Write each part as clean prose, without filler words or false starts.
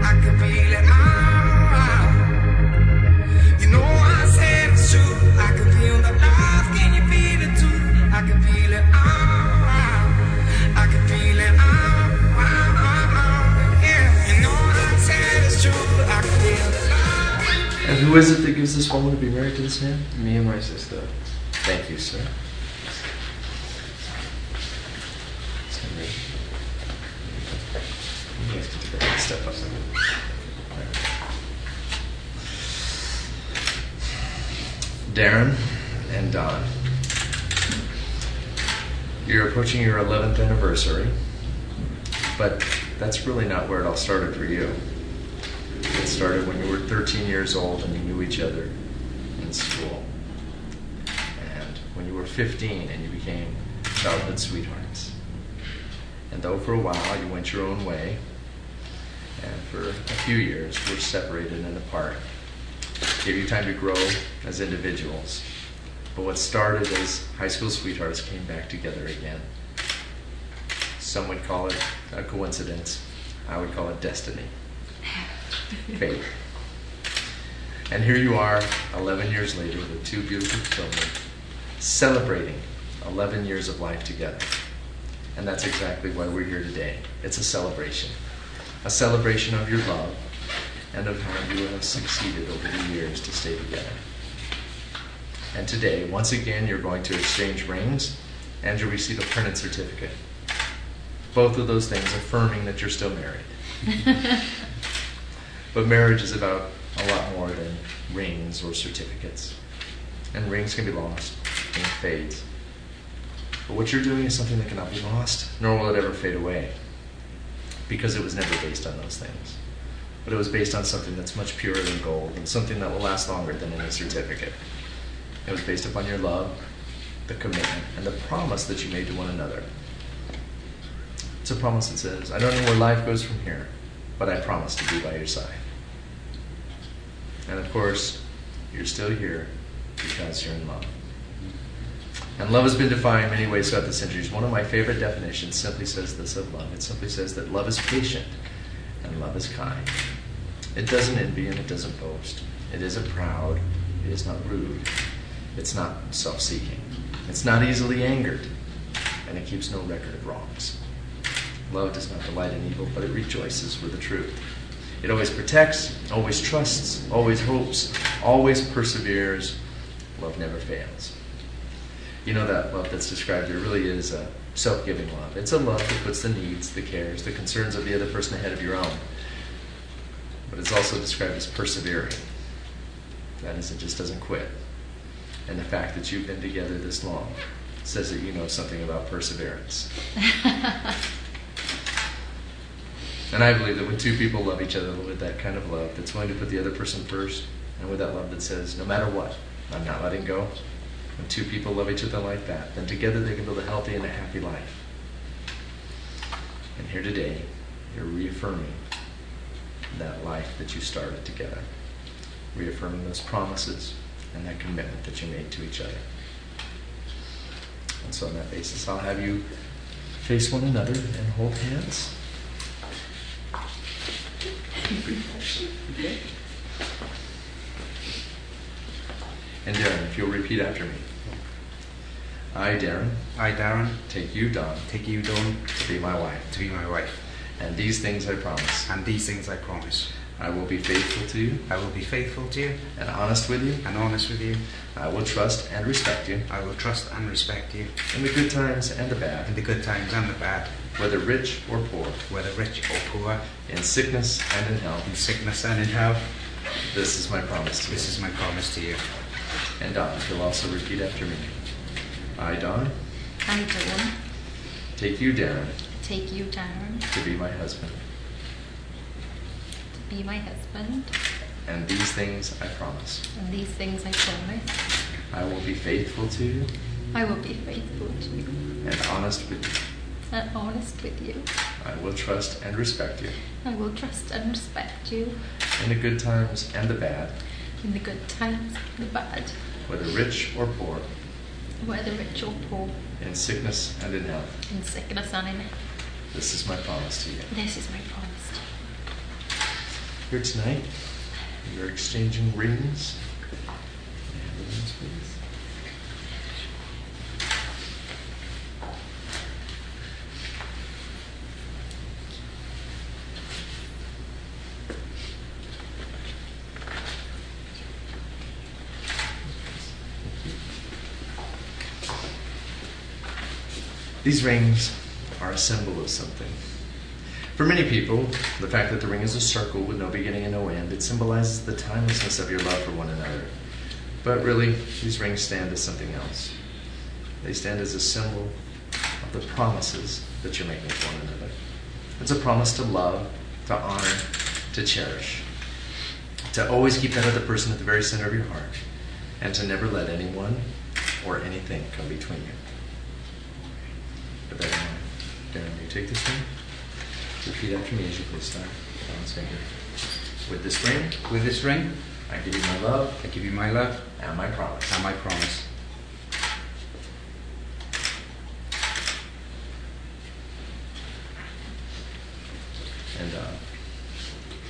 I can feel it. You know I said it's true. I can feel the love. Can you feel it too? I can feel it. I can feel it. Yeah. You know I said it's true. I can feel the love. And who is it that gives this woman to be married to this man? Me and my sister. Thank you, sir. Step up. Darren and Don, you're approaching your 11th anniversary, but that's really not where it all started for you. It started when you were 13 years old and you knew each other in school. And when you were 15 and you became childhood sweethearts. And though for a while you went your own way, and for a few years were separated and apart, gave you time to grow as individuals. But what started as high school sweethearts came back together again. Some would call it a coincidence. I would call it destiny. Fate. And here you are, 11 years later, with two beautiful children, celebrating 11 years of life together. And that's exactly why we're here today. It's a celebration. A celebration of your love and of how you have succeeded over the years to stay together. And today, once again, you're going to exchange rings and you'll receive a printed certificate. Both of those things affirming that you're still married. But marriage is about a lot more than rings or certificates. And rings can be lost and fades. But what you're doing is something that cannot be lost, nor will it ever fade away. Because it was never based on those things. But it was based on something that's much purer than gold, and something that will last longer than any certificate. It was based upon your love, the commitment, and the promise that you made to one another. It's a promise that says, I don't know where life goes from here, but I promise to be by your side. And of course, you're still here because you're in love. And love has been defined in many ways throughout the centuries. One of my favorite definitions simply says this of love. It simply says that love is patient and love is kind. It doesn't envy and it doesn't boast. It isn't proud. It is not rude. It's not self-seeking. It's not easily angered. And it keeps no record of wrongs. Love does not delight in evil, but it rejoices with the truth. It always protects, always trusts, always hopes, always perseveres. Love never fails. You know, that love that's described here really is a self-giving love. It's a love that puts the needs, the cares, the concerns of the other person ahead of your own. But it's also described as persevering. That is, it just doesn't quit. And the fact that you've been together this long says that you know something about perseverance. And I believe that when two people love each other with that kind of love that's willing to put the other person first, and with that love that says, no matter what, I'm not letting go, when two people love each other like that, then together they can build a healthy and a happy life. And here today, you're reaffirming that life that you started together. Reaffirming those promises and that commitment that you made to each other. And so on that basis, I'll have you face one another and hold hands. Okay. And Darren, if you'll repeat after me. I, Darren. I, Darren. Take you, Don. Take you, Dawn. To be my wife. To be my wife. And these things I promise. And these things I promise. I will be faithful to you. I will be faithful to you. And honest with you. And honest with you. I will trust and respect you. I will trust and respect you. In the good times and the bad. In the good times and the bad. Whether rich or poor. Whether rich or poor. In sickness and in health. In sickness and in health. This is my promise to you. This is my promise to you. And Don, if you'll also repeat after me. I, Don. I, Dawn. Take you, Darren. Take you, Darren. To be my husband. To be my husband. And these things I promise. And these things I promise. I will be faithful to you. I will be faithful to you. And honest with you. And honest with you. I will trust and respect you. I will trust and respect you. In the good times and the bad. In the good times and the bad. Whether rich or poor. Whether rich or poor. In sickness and in health. In sickness and in health. This is my promise to you. This is my promise here tonight. You're exchanging rings. May I have the rings, please? These rings are a symbol of something. For many people, the fact that the ring is a circle with no beginning and no end, it symbolizes the timelessness of your love for one another. But really, these rings stand as something else. They stand as a symbol of the promises that you're making to one another. It's a promise to love, to honor, to cherish. To always keep that other person at the very center of your heart, and to never let anyone or anything come between you. With that in mind, Darren, you take this ring. Repeat after me as you please start. Don's finger. With this ring, With this ring, I give you my love I give you my love and my promise. and my promise. And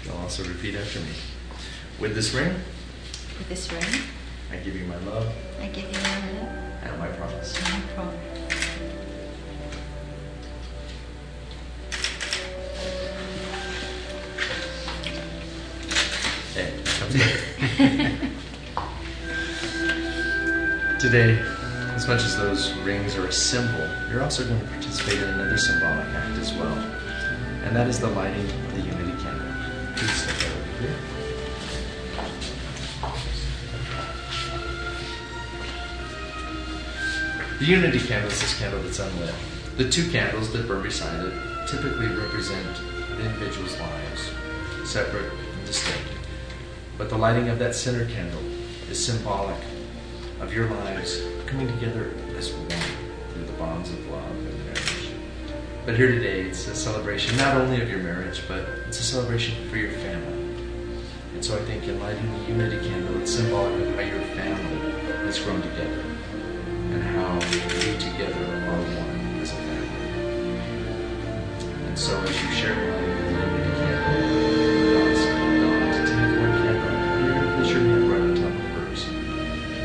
you'll also repeat after me. With this ring, With this ring, I give you my love I give you my love and my promise. and my promise. Hey, comes later. Today, as much as those rings are a symbol, you're also going to participate in another symbolic act as well. And that is the lighting of the unity candle. Please step right over here. The unity candle is this candle that's unlit. The two candles that burn beside it typically represent the individual's lives, separate and distinct. But the lighting of that center candle is symbolic of your lives coming together as one through the bonds of love and marriage. But here today, it's a celebration not only of your marriage, but it's a celebration for your family. And so I think in lighting the unity candle, it's symbolic of how your family has grown together and how you together are one as a family. And so as you share the lighting of the unity candle, ask God to take one candle here, place your hand right on top of hers.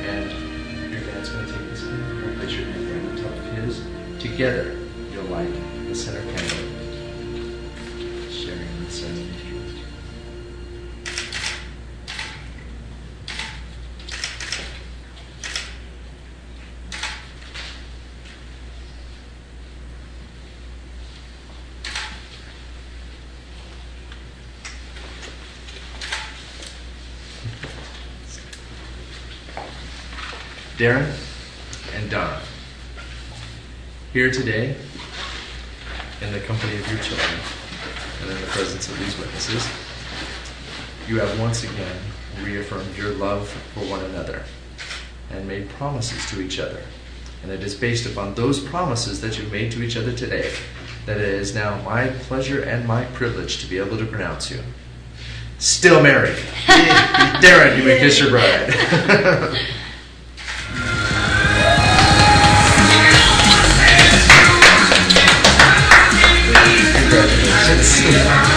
And your dad's going to take this hand, place your hand right on top of his. Together, you'll light the center candle, sharing the serenity. Darren and Donna, here today in the company of your children and in the presence of these witnesses, you have once again reaffirmed your love for one another and made promises to each other. And it is based upon those promises that you've made to each other today that it is now my pleasure and my privilege to be able to pronounce you still married. Darren, you may kiss your bride. Congratulations.